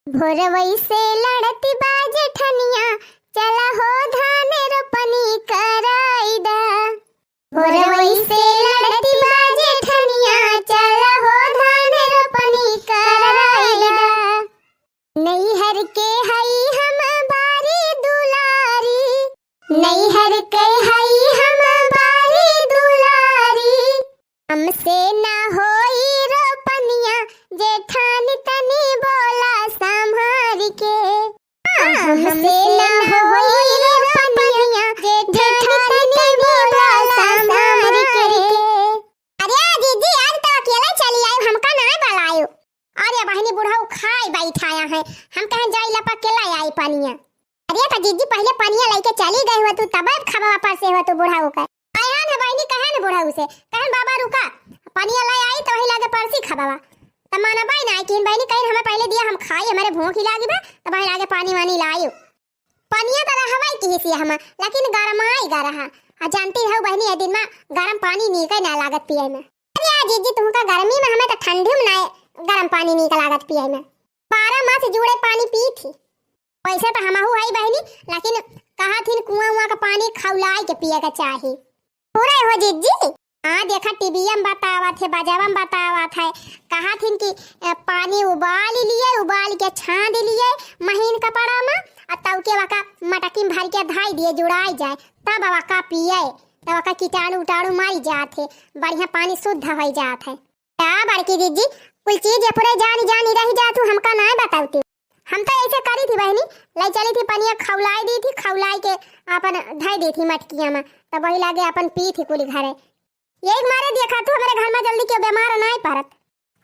भोरवई से लड़ती बाज ठनिया, चला हो धान रोपनी कराईदा। भोरवई से लड़ती बाज ठनिया, चला हो धान रोपनी कराईदा। नैहर के हई हम बारी दुलारी, नैहर के हई हम बारी दुलारी। हमसे ना होई रोपनिया, जेठान तनी बोला संभार के। हमसे ना होई रोपनिया, जेठान तनी बोला संभार के। अरे दीदी आज तो अकेला चली आई, हमका नहीं बुलायो। अरे बहनी बुढ़ाऊ खाई बैठाया है, हम कहीं जाई लपक के लाई आई पानिया। अरे तो दीदी पहले पानिया लेके चली गई हो तू, तब खबा पर से हो तू बुढ़ाऊ का। आया ना बहनी कहे ना बुढ़ाऊ से, कहन बाबा रुका पानिया लाई आई तो वही लगे परसी खबावा। त माना बाई ना कि बहनी कहीं हमें पहले दिया, हम खाई हमारे भूख ही लागी बा, तो भाई लागे पानी वानी लायो। पानिया तो रहवाई की हिस्सी हम, लेकिन गरमाई गरहा। आ जानती हो बहनी ए दिन में गरम पानी नीके ना लागत पिए में। अरे जीजी तुमका गर्मी में, हमें तो ठंडी में ना गरम पानी नीके लागत पिए में। 12 मास जुड़े पानी पी थी। पैसे तो हमहु हई बहनी, लेकिन कहा थी कुआं का पानी खौलाई के पिए के चाहिए। पूरा हो जीजी। हाँ देखा टीवीएम बतावा थे, बजावम बतावा था, कहा थी कि पानी उबाल लिए, उबाल के छान लिए महीन कपड़ा में, और तब के वका मटकी भर के धाई दिए जुड़ाई जाए, तब वका पिए, तब वका कीटाणु उटाणु मर जाते, बढ़िया पानी शुद्ध हो जाते है। क्या बड़की दीदी कुल चीज पूरे जानी जानी रह जातू, हमका नहीं बताती। हम तो ऐसे करी थी बहनी, ले चली थी पनिया खौलाई दी थी, खौलाई के अपन धाई दी थी मटकिया में, तब वही लागे अपन पी थी कुल घरे। एक मारे देखा तू हमारे घर में जल्दी क्यों बीमार नहीं पड़त।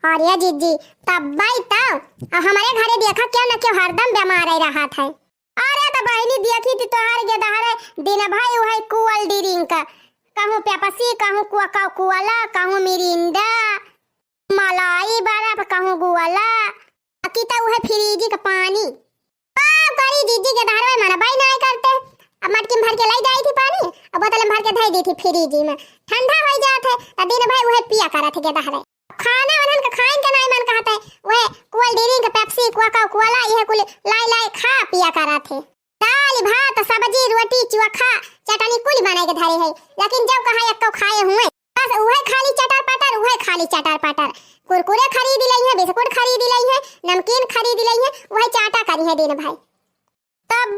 और ये जीजी तब भाई तब हमारे घरे देखा क्यों ना क्यों हरदम बीमार रहा था। अरे तो बहनी देखी थी तोहार के दहारे दिन भाई वही कुअल ड्रिंक का, कहूँ पेप्सी, कहूँ कोका कोला, कहूँ मिरिंडा, मलाई बर्फ, कहूँ गुआला, अकी तो वह फ्रिज का पानी। करी जीजी के दहारे माना भाई नहीं करते। अब मटकी में भर के लाई जाई थी पानी, अब बोतल में भर के धाई दी थी फ्रिज में, ठंडा हो जाते है दिन भाई वह पिया करा थे के दहरे। खाना उन्हन का खाइन के नहीं मन कहते, वह cold drink Pepsi Coca Cola यह कुल लाई लाई खा पिया करा थे। दाल भात सब्जी रोटी चोखा चटनी कुल बनाए के धरे है, लेकिन जब कहा एक तो खाए हुए बस वह खाली चटर पटर, वह खाली चटर पटर। कुरकुरे खरीद लाई है, बिस्कुट खरीद लाई है, नमकीन खरीद लाई है, वह चाटा करी है दिन भाई। तब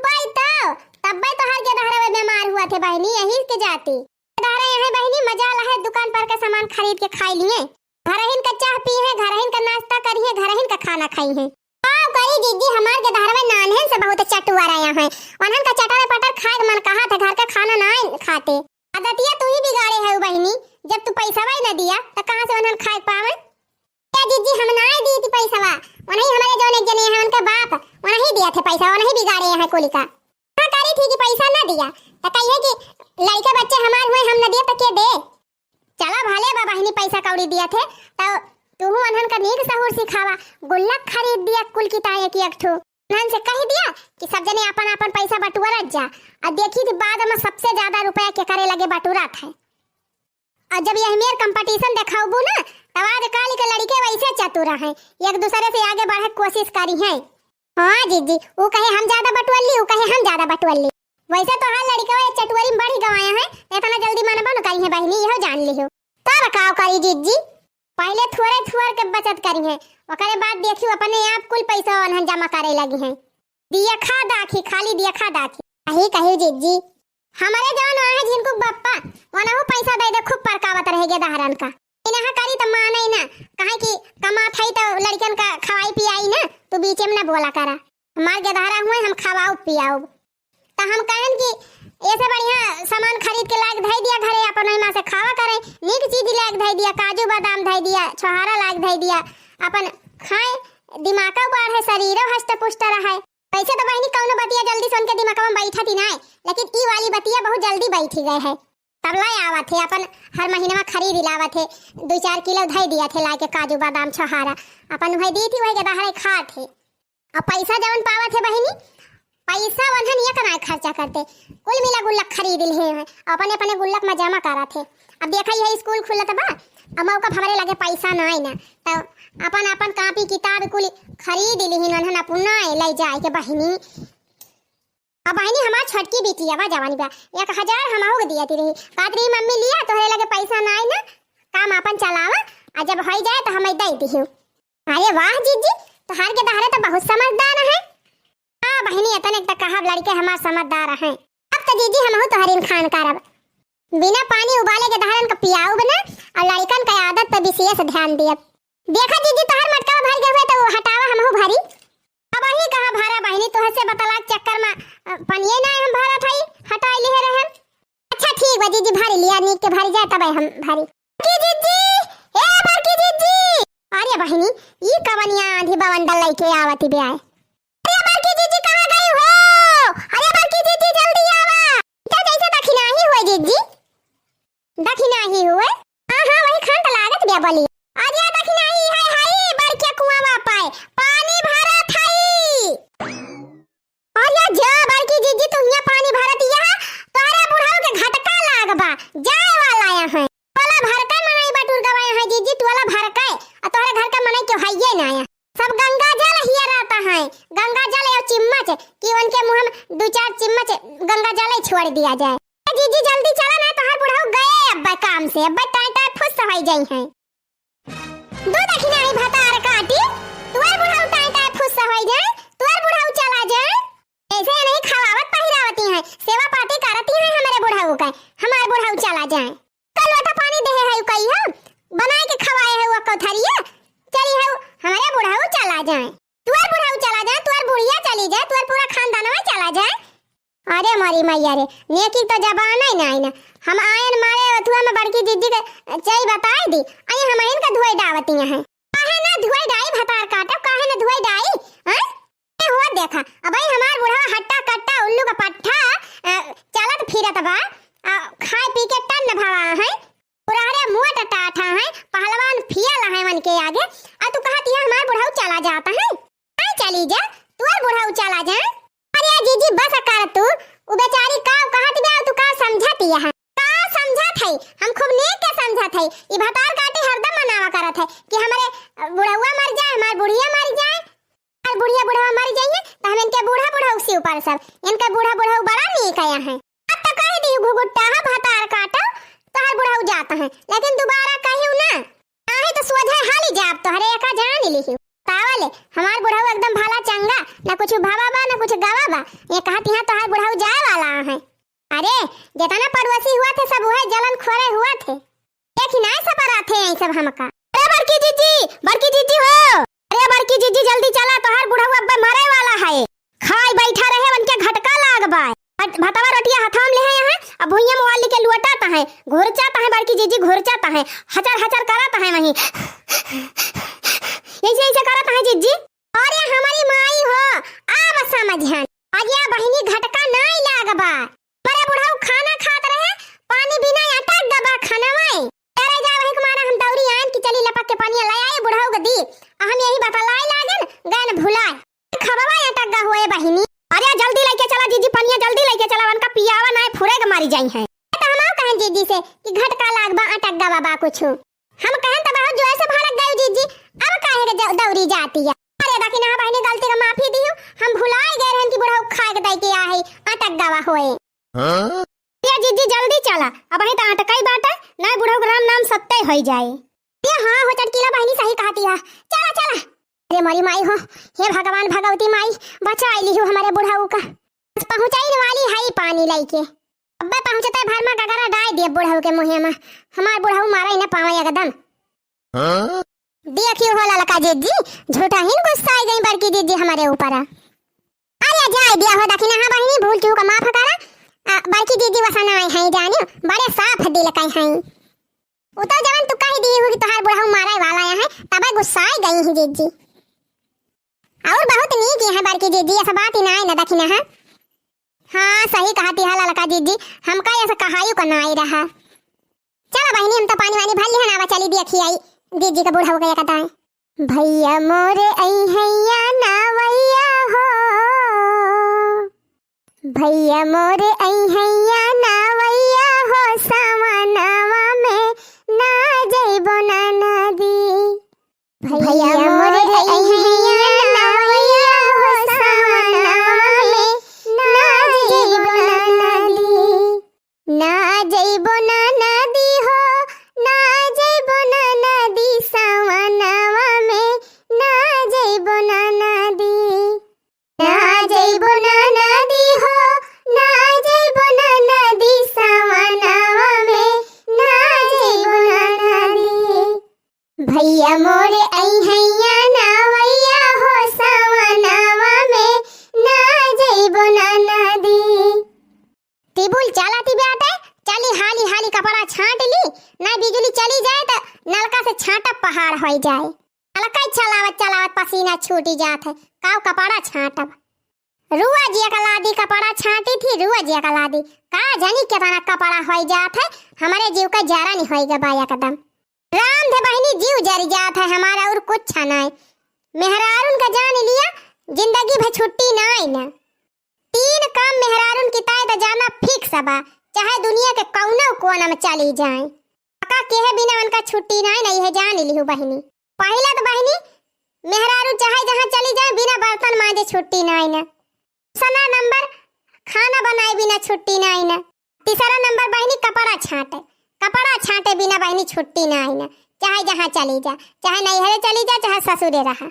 तो हर के दहरे बीमार हुआ थे बहनी, यही के जाती दहरे यहाँ बहनी मजा लहे, दुकान पर का सामान खरीद के खाई लिए, घरहिन का चाह पी है, घरहिन का नाश्ता करी है, घरहिन का खाना खाई है। आओ करी दीदी हमार के दहरे नानहन से बहुत चटुआ रहे हैं, उन्हन का चटर पटर खाए मन कहा था, घर का खाना नहीं खाते। आदतिया तू ही बिगाड़े है बहनी, जब तू पैसा वही न दिया तो कहां से उन्हन खाए पावे। क्या दीदी हम नहीं दी थी पैसा, उन्हीं हमारे जो एक जने हैं उनका बाप उन्हीं दिया थे पैसा, उन्हीं बिगाड़े हैं कोली का। करी थी कि पैसा ना दिया तो कहिए कि लड़के बच्चे हमारे हुए हम न दिए तो के दे। चलो भले बाबा ही पैसा कौड़ी दिया थे तो तू अनहन का नीक सहूर सिखावा, गुल्लक खरीद दिया कुल की ताए की एक ठो, अनहन से कह दिया कि सब जने अपन अपन पैसा बटुआ जा। और देखी थी बाद में सबसे ज्यादा रुपया के करे लगे बटुरा था। और जब यह मेर कंपटीशन दिखाऊबू ना तब आज काली के लड़के वैसे चतुर हैं, एक दूसरे से आगे बढ़े कोशिश करी है। हाँ जीजी वो कहे हम ज्यादा बटुअली, वो कहे हम ज्यादा बटुअली। वैसे तो हाल लड़का ये चटुअरी में बढ़ी गवाया है, इतना जल्दी मन बन करी है बहनी, यहो जान लियो। तब काव करी जीजी पहले थोड़े थोड़े के बचत करी है, ओकरे बाद देखियो अपने आप कुल पैसा उन्हन जमा करे लगी है। दिया खा दाखी, खाली दिया खा दाखी कही कही जीजी हमारे जवान है जिनको बप्पा वनाहु पैसा दे दे खूब परकावत रहेगे दहरन का। इनहा करी तो माने ना, कहे कि कमा थई तो लड़कन का खवाई पियाई ना, तू बीच में ना बोला करा। हमार के दहरा हुए हम खवाओ पियाओ, तो हम कहन कि ऐसे बढ़िया सामान खरीद के लाग धई दिया घरे, अपन मां से खावा करे, नीक चीज लाग धई दिया, काजू बादाम धई दिया, छोहारा लाग धई दिया, अपन खाए, दिमाग बढ़े, शरीरो हष्ट पुष्ट रहे। वैसे तो बहनी कौनो बतिया जल्दी सुन के दिमाग में बैठा थी ना, लेकिन ई वाली बतिया बहुत जल्दी बैठी गए है। तब लाई आवा थे अपन हर महीने में खरीद लावा थे, 2-4 किलो धई दिया थे लाके काजू बादाम छोहारा, अपन वही दी थी वही के दहरे खा थे। और पैसा जवन पावा थे बहनी पैसा वन्हन ये कनाय खर्चा करते, कुल मिला गुल्लक खरीद लिए हैं, अपने अपने गुल्लक में जमा करा थे। अब देखा ये स्कूल खुलत बा अमाऊ का हमारे लगे पैसा नहीं ना तो अपन अपन कॉपी किताब कुल खरीद ली नन्हन अपना ले जाए के बहिनी। अब बहिनी हमार छोटकी बेटी है जवानी बा 1000 हमहू के दिया रही कहत रही मम्मी लिया तोहरे लगे पैसा नहीं ना काम अपन चलावा आ जब हो जाए तो हम दे दिहु। अरे वाह जीजी तोहार के दहरे तो बहुत समझदार है। हां बहिनी अतन एक कहब लड़के हमार समझदार है। अब तो जीजी हमहू तोहरीन खान करब बिना पानी उबाले के दहरन का पियाऊ बना और लड़कन का आदत पर विशेष ध्यान दिया। देखा जीजी तोहर मटका भर गए हुए तो हटावा हमहू भरी। अब वही कहा भरा बहिनी तोहर से बतला चक्कर में पनिए ना हम भरा थाई हटा लिए रहे। अच्छा ठीक बा जीजी भरी लिया नीक के भरी जाए तब हम भरी की जीजी ए बड़की जीजी। अरे बहिनी ई कवनिया आंधी बवंडल लेके आवती बे आए। अरे बड़की जीजी कहां गई हो? अरे बड़की जीजी जल्दी आवा क्या जैसे दखिना ही हुए जीजी दखिना ही हुए। हां हां वही खंड लागत बे बोली अरे दखिना ही है हाय बड़के कुआवा पाए पानी भरा थाई। अरे जा बड़की जीजी तुम यहाँ पानी भरत यहाँ तोरे बुढ़ाओ के घटका लागबा जाए वाला है वाला भरका मनाई बटुर गवाए है जीजी तू वाला भरका और तोरे घर का मनाई क्यों हाइये ना आया सब गंगा जल हिया रहता है। गंगा जल और चिम्मच कि उनके मुंह में 2-4 चिम्मच गंगा जल ही छोड़ दिया जाए। जीजी जल्दी चला ना तोहर बुढ़ाऊ गए अब्बा काम से अब्बा टाटा फुस होई जाई है। दो दखिना ही भतार काटी तोहर बुढ़ाऊ टाटा फुस होई जाए तोहर बुढ़ाऊ चला जाए। ऐसे नहीं खवावत पहिरावती है सेवा पाती करती है हमारे बुढ़ाऊ का हमार बुढ़ाऊ चला जाए। कल वाटा पानी दे है कई है बनाए के खवाए है वो कोथरिया चली है हमारे बुढ़ाऊ चला जाए तोहर बुढ़ाऊ चला जाए तोहर बुढ़िया चली जाए तोहर पूरा खानदानवा चला जाए। अरे मारी मैया रे नेकी तो जबान ही नहीं ना हम आयन मारे अथुआ में बड़की जीजी के चई बताई दी आई हम इनका धुआई डावती हैं काहे ना धुआई डाई भतार काटा काहे ना धुआई डाई हैं ए हुआ देखा अब भाई हमार बुढ़वा हट्टा कट्टा उल्लू का पट्ठा चलत फिरत बा खाए पी के टन भवा है पुरारे मुंह टाटा है पहलवान फियल है मन के आगे आ तू कहती है हमार बुढ़ाऊ चला जाता है नहीं चली जा तू बुढ़ाऊ चला जा। अरे जीजी बस कर तू उ बेचारी का कहत बे तू का समझती है का समझत है हम खूब नेक के समझत है ई भतार काटे हरदम मनावा करत है कि हमारे बुढ़वा मर जाए हमार बुढ़िया मर जाए और बुढ़िया बुढ़वा मर जाइए तो हम इनके बूढ़ा बुढ़ा उसी ऊपर सब इनका बूढ़ा बुढ़ा बड़ा नेक आया है। अब तो कह दी घुघुट्टा है भतार काटा तो हर बुढ़ा जाता है लेकिन दोबारा कहियो ना आहे तो सोझे हाली जाब तो हरे का जान लिखियो तावले हमार बुढ़ाऊ एकदम भाला चंगा ना कुछ भावा बा ना कुछ गावा बा ये कहती है तो हर बुढ़ाऊ जाए वाला है। अरे जितना पड़ोसी हुआ थे सब वह जलन खोरे हुआ थे एक ही ना सब आते हैं सब हमका। अरे बड़की जीजी हो अरे बड़की जीजी जल्दी चला तो हर बुढ़ाऊ अब मरे वाला है खाई बैठा रहे उनके घटका लागबा भतवा रोटियां हाथों में ले है यहाँ अब भुइया मोबाइल के लुटाता है घुरचाता है बड़की जीजी घुरचाता है हचर हचर कराता है वहीं ऐसे ऐसे करता है जीजी। अरे हमारी माई हो अब समझन अजिया बहिनी घटका नहीं लागबा मरे बुढ़ाऊ खाना खात रहे पानी बिना अटक दबा खानावा तेरे जा वही कुमारा हम दौरी आन की चली लपक के पानी ले आए बुढ़ाऊ के दी हम यही बतलाई लागन गन भुलाए खबवा अटक गा होए बहिनी। अरे जल्दी लेके चला जीजी पनिया जल्दी लेके चला उनका पियावा ना फुरे के मारी जाई है तो हम कहें जीजी से कि घटका लागबा अटक गा बाबा कुछ हम कहें तो बहुत जो ऐसे भड़क गए जीजी अब काहे के दौरी जाती है। अरे दखिना बहनी गलती का माफी दियो हम भुलाए गए रहन की बुढ़ाऊ खाए के दई के आहे अटक गावा होए। हां ये जीजी जल्दी चला अब ही तो अटकाई बाटा ना बुढ़ाऊ राम नाम सत्य होई जाए। ये हां हो चटकीला बहनी सही कहती है चला चला। अरे मोरी माई हो हे भगवान भगवती माई बचा ली हो हमारे बुढ़ाऊ का पहुंचाई वाली है पानी लेके अब पहुंचता भर में गगरा डाल दिए बुढ़ाऊ के मुंह में हमार बुढ़ाऊ मारा ही ना पावे एकदम। हां देखियो हो ललका जीजी झूठा ही गुस्सा आ गई बड़की जीजी हमारे ऊपर। अरे जाए दिया हो दखिना हां बहिनी भूल चूक का माफ करा बड़की जीजी वसना आई है जानियो बड़े साफ दिल कई हैं उतो जवन तू कह दी हो कि तोहार बुढ़ाऊ मारे वाला है तब गुस्सा आ गई है जीजी और बहुत नीक है बड़की जीजी ऐसा बात ही ना है ना दखिना है। हां सही कहती है ललका जीजी हमका ऐसा कहायु का ना आई रहा। चलो बहिनी हम तो पानी वानी भर लिया ना चली देखी आई दीदी का बुढ़ा हो गया कहता है भैया मोरे आई हैया नावैया हो भैया मोरे आई हैया नावैया हो सावनवा में ना जइबो भैया मोरे अइहैया नावैया हो सावनवा में ना जइबो ना नदी ना जइबो ना नदी हो ना जइबो ना नदी सावनवा में ना जइबो ना नदी ना जइबो ना नदी हो ना जइबो ना नदी सावनवा में ना जइबो ना नदी भैया मोरे अइहैया नावैया हो सावनवा में ना जइबो ना नदी टिबुल चलाती बेटे चली हाली हाली कपड़ा छांट ली ना बिजली चली जाए तो नलका से छांटा पहाड़ हो जाए अलका चलावत चलावत पसीना छूटी जात है काव कपड़ा छांटब रुआ जिया का लादी कपड़ा छांटी थी रुआ जिया का लादी का जानी कितना कपड़ा हो जात है हमारे जीव का जरा नहीं होएगा बाया कदम राम दे बहनी जीव जरी जात है हमारा और कुछ छना है मेहरारून का जान लिया जिंदगी भर छुट्टी ना आई ना तीन काम मेहरारून की ताय तो जाना फिक्स बा चाहे दुनिया के कौनो कोना में चली जाए पका केहे बिना उनका छुट्टी ना नहीं है जान लिहु बहनी पहला तो बहनी मेहरारू चाहे जहां चली जाए बिना बर्तन मांजे छुट्टी ना आई ना सना नंबर खाना बनाए बिना छुट्टी ना आई ना तीसरा नंबर बहनी कपड़ा छांटे बिना बहनी छुट्टी ना आई ना चाहे जहां चली जा चाहे नैहरे चली जा चाहे ससुरे रहा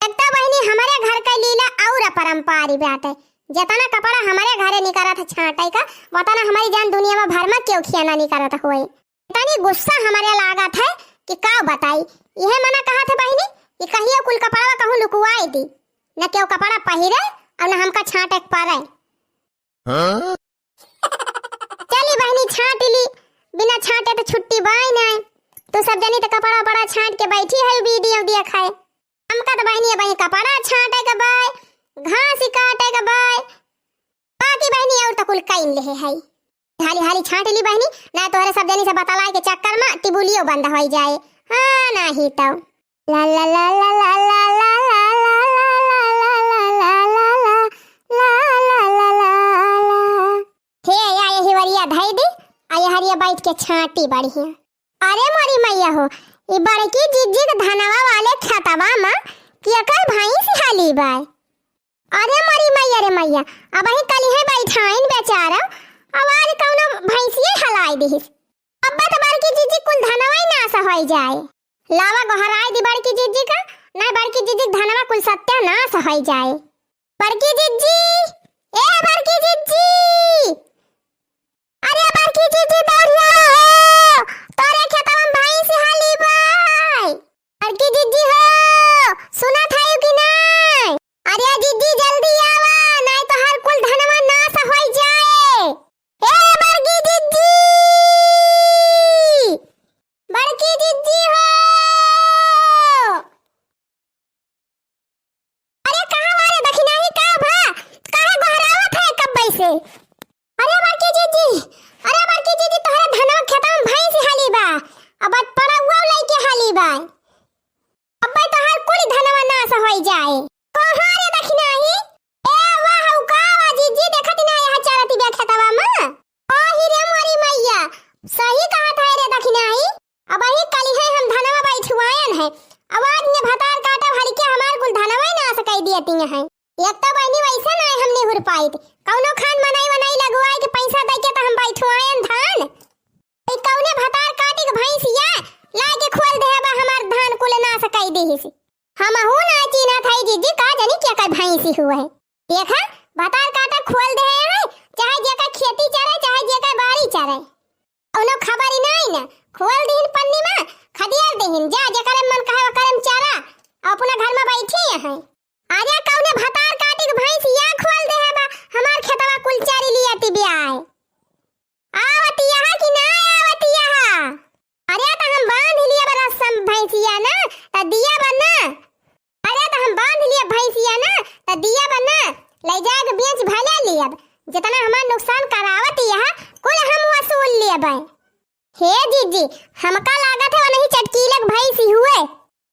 एक तो बहनी हमारे घर का लीला और परंपरा बात है जितना कपड़ा हमारे घरे निकला था छांटे का उतना हमारी जान दुनिया में भर में क्यों खियाना निकला था हुए इतनी गुस्सा हमारे लागत है कि का बताई यह मना कहा था बहनी कि कहियो कुल कपड़ा कहूं लुकुआई दी न क्यों कपड़ा पहिरे और न हमका छांटे पारे चली बहनी छांट ली बिना छांटे तो छुट्टी बाई ना तो सब जनी तो कपड़ा बड़ा छांट के बैठी है वीडियो दिया खाए हमका तो बहनी बहनी कपड़ा छांटे के बाय घास काटे के बाय बाकी बहनी और तो कुल काइन ले है हाली हाली छांट ली बहनी ना तोहरे सब जनी से बतलाए के चक्कर में टिबुलियो बंद हो जाए हां नहीं तो ला ला ला ला ला ला ला धई दी आये हरिया बैठ के छाटी बढ़िया अरे मोरी मैया हो ई बड़की जिज्जी के धनवा वाले खतवा में कि अकर भैंस हाली बाय अरे मोरी मैया रे मैया अब ही कली है बैठाइन बेचारा आवाज कौनो भैंसिए हलाई दिस अब तो बड़की जिज्जी कुल धनवा ही नाश हो जाए लावा गहराई दी बड़की जिज्जी का ना बड़की जिज्जी धनवा कुल सत्यानाश हो जाए बड़की जिज्जी ए बड़की जिज्जी अरे बड़की जिज्जी दौड़िया हो तोरे खेतवा में भैंस हाली बाय बड़की जिज्जी हो सुना था कि नहीं अरे जिज्जी जल्दी आवा नहीं तो हर कुल धनवा नाश हो जाए ए बड़की जिज्जी हो अरे कहां मारे दखिना ही का भा काहे गोहरावत है कब बैसे अरे बड़की जिज्जी तोहरे धनवा खेतवा में भैंस हाली बा अब पड़ा हुआ लइके हाली बा अब तो हर कुल धनवा नाश हो जाए कहां रे दखिना ही ए वाह का जिज्जी देखत ना यहां चरती बे खेतवा में ओ ही रे मोरी मैया सही कहा था रे दखिना ही अब ही कली है हम धनवा बैठवायन है आवाज ने भतार काटा हलके हमार कुल धनवा नाश कर दियती है एक तो बहनी वैसा ना हमने हुर पाई कौनो खान बनाई लगवाई के पैसा दे के तो हम बैठवायन धान ए कौने भतार काटी के भैंसिया लाके खोल दे बा हमार धान कुल नाश कर देहिस हम हूं ना चीना थाई जिज्जी का जानी क्या का भैंसी हुआ है देखा भतार काटा खोल दे है चाहे जे का खेती चरे चाहे जे का बाड़ी चरे उनो खबर ही नहीं ना खोल दीन पन्नी में खदियार देहिन जा जे करे मन कहे करम चारा अपना घर में बैठी है आजा कौने भतार काटी के भैंसिया खोल दे है बा हमार खेतवा कुल चारी लियाती ब्याह आवत यहां कि ना आवत यहां अरे तो हम बांध लिए बरा सम भैंसिया ना त दिया बना अरे तो हम बांध लिए भैंसिया ना त दिया बना ले जा के बेच भले लियब जितना हमार नुकसान करावत यहां कुल हम वसूल लेबै हे जीजी हमका लागत है नहीं चटकीलक भैंसी हुए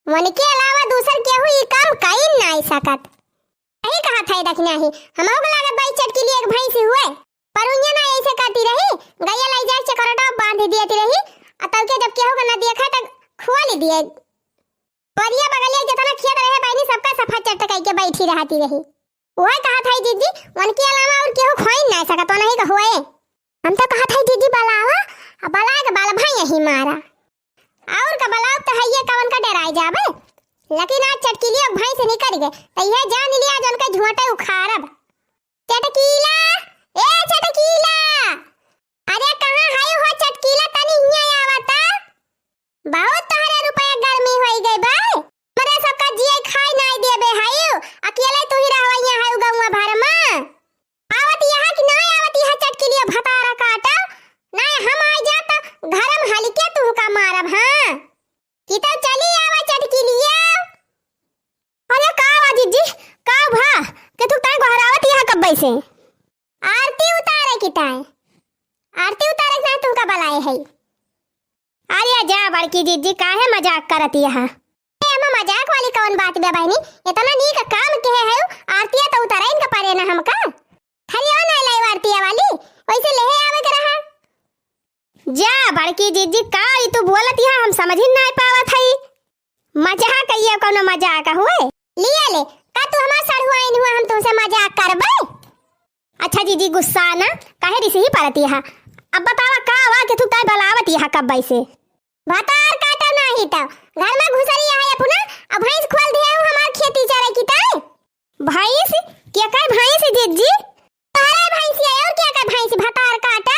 मन के अलावा दूसर केहू ई काम कई नहीं सकत यही कहा था दखना ही हमो के लागत भाई चटकी लिए एक भैंसी हुए पर उन्या ना ऐसे करती रही गैया लाई जाए चकरटा बांध दियती रही और तब के जब केहू का ना देखा तब खुआ ले दिए परिया बगलिया जितना खेत रहे बहनी सबका सफा चटकाई के बैठी रहती रही। ओए कहा था दीदी उनके अलावा और केहू खोई नहीं सकत तो नहीं होए। हम तो कहा था दीदी बलावा बला के बाल भाई यही मारा और का बलाव तो है ये कवन का डराई जाबे। लेकिन आज चटकीलिया भाई से निकल गए तो यह जान लिया जन का झोंटे उखाड़ब। चटकीला ए चटकीला अरे कहां है हो चटकीला तनी हिया आवता। बहुत तोहरे रुपया गर्मी होई गई भाई मरे सबका जिए खाई नहीं देबे हायो अकेले तू ही रहवैया हायो गौवा भर में। आवत यहां कि नहीं आवत यहां चटकीलिया भतारा काटा नहीं हम आ जाता घर में हलके तू का मारब। हां कि तो चली आवा चटकीलिया। अरे का बाजी जी का भा के तू ताई बहरावत यहां कब बैसे। आरती उतारे की ताई आरती उतारे ना तू का बलाए है। अरे जा बड़की दीदी काहे मजाक करती है। एमा मजाक वाली कौन बात बे बहनी इतना नीक काम के है आरतिया तो उतारे इनका पारे ना हमका खरिया नहीं लाई आरतिया वाली वैसे ले आवे के रहा। जा बड़की दीदी का ई तू बोलत है हम समझ ही नहीं पावत है। मजाक कइया कोनो मजाक हुए लिया ले का तू हमार सड़ुआ इन हुआ हम तुमसे मजाक करबे। अच्छा दीदी गुस्सा ना काहे रिसी ही पड़ती है। अब बतावा का वा के तू ताई बलावत यहां कब बैसे। भतार काटा नहीं तो घर में घुसरी है अपना अब भैंस खोल दे हमार खेती चरे की ताई। भैंस क्या कर भैंस दीदी तारे भैंस है और क्या कर भैंस भतार काटा।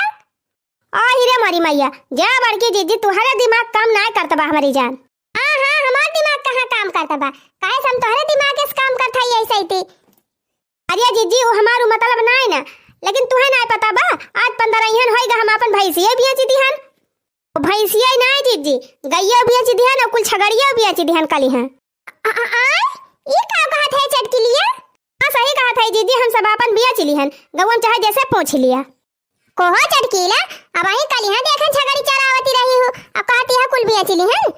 आ हीरे मारी मैया जा बड़की दीदी तुम्हारा दिमाग काम ना करता बा हमारी जान। हां हां हमार दिमाग कहां काम करता बा काहे हम तोहरे दिमाग के काम करता है ऐसे ही। अरे दीदी वो हमारू मतलब नहीं ना लेकिन तुम्हें नहीं पता बा आज 15 इहन होएगा हम अपन भैंसिया बेच दिहन। भैंसिया नहीं दीदी गैया बेच दिहन और कुल छगड़िया बेच दिहन कली हैं। ये का कहा था चटकीलिया। हां सही कहा था दीदी हम सब अपन बेच लिहन गवन चाहे जैसे पूछ लिया। कोहो चटकीला अब आई कली हैं देखन छगड़ी चरावती रही हो अब कहती है कुल बेच लिहन।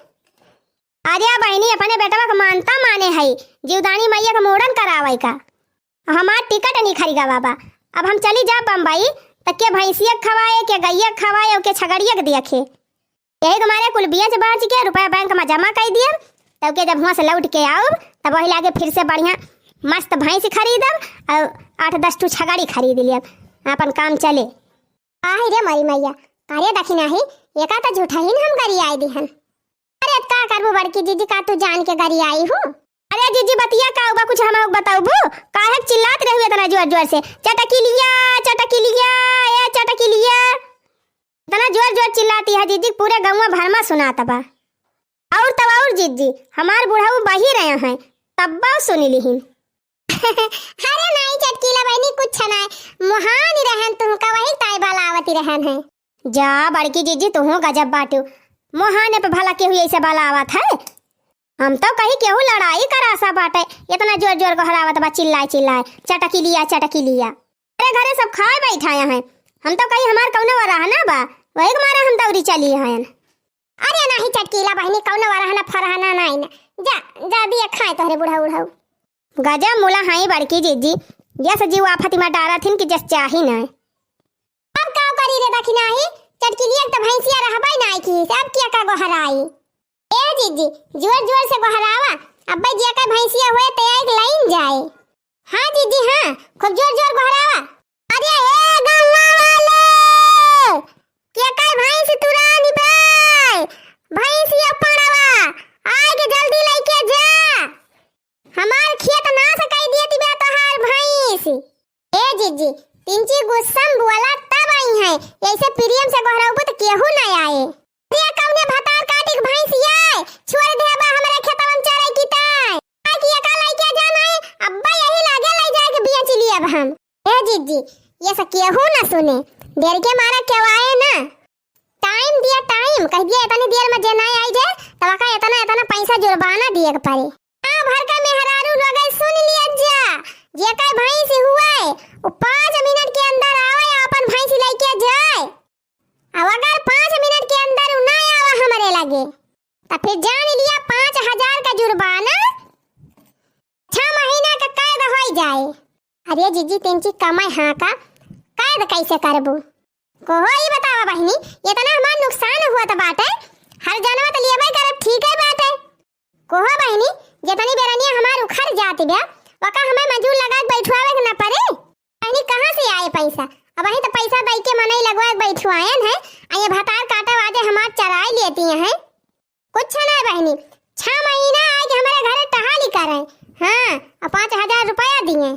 अरे बहनी अपने बेटवा का मानता माने है जीवदानी मैया का मोड़न करावे का हमार टिकट नहीं खरीगा बाबा। अब हम चली जा बम्बई तक के भैंसिया खवाए के गैया खवाए और के छगड़िया के दिया खे यही हमारे कुल बेच बाच के रुपया बैंक में जमा कर दिया तब के जब वहाँ से लौट के आओ तब वही लागे फिर से बढ़िया मस्त भैंस खरीदब और 8-10 छगड़ी खरीद लिया अपन काम चले। आही रे मरी मैया अरे दखिना ही एका तो झूठा ही हम गरी आई दिहन। अरे का करबो बड़की दीदी का तू जान के गरी आई हूँ। अरे दीदी बतिया का होगा कुछ हम बताऊबू काहे चिल्लात रहे इतना जोर जोर से चटकीलिया ए चटकीलिया इतना जोर जोर चिल्लाती है दीदी पूरे गांव भर में सुनाता बा। और तब और दीदी हमार बुढ़ाऊ बही रहे हैं तब सुनी लिहिन। अरे नहीं चटकीला बहनी कुछ ना महान रहन तुमका वही ताई बलावती रहन है। जा बड़की दीदी तू गजब बाटू मोहाने पे भला केहू ऐसे बलावत है। हम तो कहीं केहू लड़ाई करासा बाटे इतना जोर जोर गहरावत बा चिल्लाए चटकीलिया। अरे घरे सब खाए बैठाया हैं हम तो कहीं हमार कौनो वराहना बा वही मारा हम दौरी चली हैं। अरे नहीं चटकीला बहनी कौनो वराहना फरहाना नहीं ना जा दिया खाए तोहरे बुढ़ाऊ गजब मुला हाई बड़की दीदी जैसे जीव आफत में डारा थिन कि जस चाही ना। अब का करी रे दखिना ही चटकीलिया तो भैंसिया रहबै नहीं की अब क्या का गहराई। ए दीदी जोर जोर से बहरावा अब भाई जे का भैंसिया होए तो एक लाइन जाए। हां दीदी हां खूब जोर जोर बहरावा। अरे ए गौवा वाले के का भैंस तुरानी भाई भैंसिया पड़वा आए के जल्दी लेके जा हमार खेत ना सकाई देती बे तोहार भैंस। ए दीदी तिंची गुस्सम बोला तब आई है ऐसे प्रियम से बहराऊ तो केहू ना आए। रे कौने भतार काटिक भैंसिया छोड़ देबा हमरे खेतवा में चरे की ताई आ की का लइके जाना है अब्बा यही लागे ले जाए के बिया चली अब हम। ए दीदी ये सब केहू ना सुने देर के मारा केवाए ना टाइम दिया टाइम कह दिया इतनी देर में जे ना आई जाए तब का इतना पैसा जुर्माना दिए के पड़े। हां भर का मेहरारू लोग सुन लिया जा जे का भैंस हुआ है वो 5 मिनट के अंदर आवे अपन भैंस लेके जाए। अब अगर 5 मिनट के अंदर ना आवा हमारे लगे तो फिर जान लिया 5000 का जुर्माना 6 महीना का कैद हो जाए। अरे जीजी तेंची कमाई हाँ का कैद कैसे करबू कोहो ये बतावा बहनी इतना हमार नुकसान हुआ तो बाटे हर जानवर तो लेबे करब ठीक है बाटे कोहा बहनी जितनी बेरनिया हमार उखड़ जाती बे वका हमें मजूर लगा के बैठवावे के ना पड़े। बहनी कहां से आए पैसा? अब वही तो पैसा दई के मनई लगवा के बैठवायन है। आ ये भतार काटा वाजे हमार चराई लेती हैं। कुछ ना बहनी 6 महीना आज हमारे घरे टहाली करे। हां और 5000 रुपया दिए।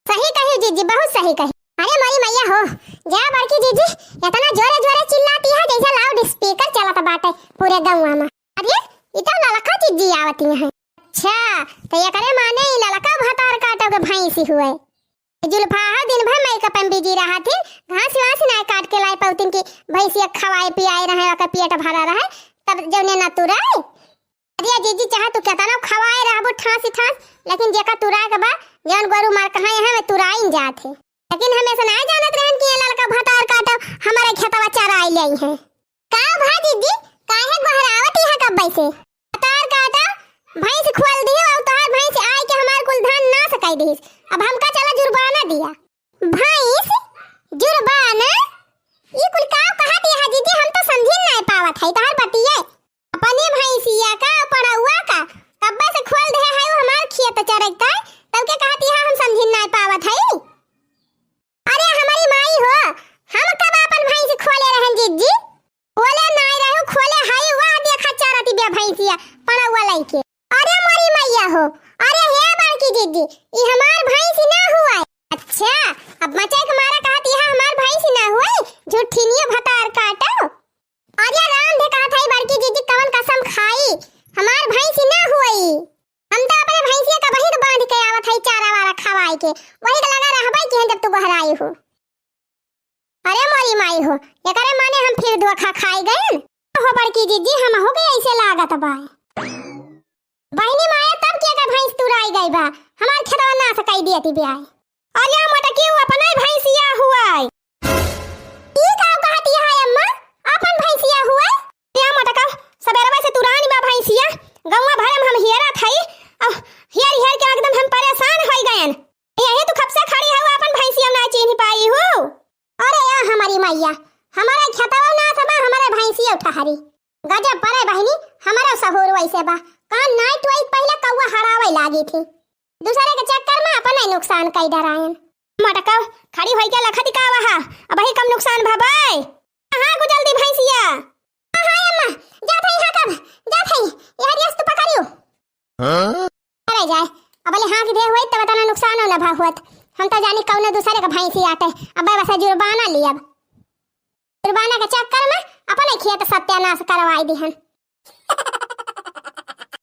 सही कही जीजी, बहुत सही कही। अरे मोरी मैया हो जा बड़की जीजी, इतना जोरे जोरे चिल्लाती है जैसे लाउड स्पीकर चलता बाटे पूरे गांव में। अरे इतना ललका जीजी आवती है। अच्छा तो ये करे माने ललका भतार काटो के भैंसी हुए। जुल्फा दिन भर मेकअप में बिजी रहा थी, घास वास ना काट के लाई पौतिन की भैंसिया खवाए पियाए रहे का पेट भरा रहे तब जौने ना तुराए। अरे जीजी चाहे तू कहता ना खवाए रहबो ठास ठास, लेकिन जेका तुराए के बा जौन गोरु मार कहां है वे तुराइन जात है। लेकिन हमें से ना जानत रहन कि ललका भतार काटो हमारे खेतवा चराई लई है। का भा जीजी काहे बहरावत है कब से? भतार काटो भैंस खोल दियो और तोहार भैंस आए के हमार कुल धान ना सकाई दिस। अब हमका चला जुर्माना दिया। भैंस जुर्माना ई कुल का कहत है जीजी? हम तो समझिन नहीं पावत है तोहार बतिया। अपने भैंसिया का पड़ाउआ का कब्बा से खोल दे है वो हमार खेत चरैता तब के कहत है हम समझिन नहीं पावत है। अरे हमारी माई हो, हम कब अपन भैंस खोले रहन जीजी? खोले नहीं रहू, खोले हाई वा देखा चरती बे भैंसिया पड़ाउआ लाई के। अरे मोरी मैया हो, अरे हे बड़की जीजी ई हमार भैंस ना हुआ। अच्छा अब मचे के मारा कहती है हमार भैंस ना हुआ, झूठिनिया भतार काटो। अरे राम दे कहत है बड़की जीजी कवन कसम खाई हमार भैंस ना हुई। हम तो अपने भैंसिया का वही बांध के आवत है चारा वारा खवाए के, वही के लगा रहबै कि जब तू बहराई हो। अरे मोरी माई हो ये करे माने हम फिर धोखा खाई गए हो बड़की जीजी, हम हो गए ऐसे लागत बा। बहनी माया तब के का भैंस तुराई गई बा हमार खेतवा ना सकाई दियती ब्याह। अरे मोटा क्यों अपने भैंसिया हुआ ई का कहती है अम्मा अपन भैंसिया हुआ? या मोटा का सबेरवा से तुरानी बा भैंसिया गौवा भरम हम हियरा थई हियर हियर के एकदम हम परेशान हो गएन। यही तो खप से खड़ी है अपन भैंसिया ना चिन्ह पाई हो। अरे या हमारी मैया हमारा खेतवा ना समा हमारे भैंसिया उठारी गजब परे बहनी हमारा सहूर वैसे बा कान नाइट वाइट पहले कौवा हरावे लागी थी दूसरे के चक्कर में अपन नुकसान कई डरायन। मटका खड़ी होई के लखत का वहा अब ही कम नुकसान भबाई। हां गो जल्दी भैंसिया। हां अम्मा जा थई हा कब जा थई यार यस तो पकड़ियो। हां अरे जाए अब ले हां के दे होई तब तना नुकसान हो ना भागवत। हम तो जानी कौन दूसरे का भैंसी आटे अब बस जुर्माना लिया जुर्माना के चक्कर में अपने खेत सत्यानाश करवाई दिहन।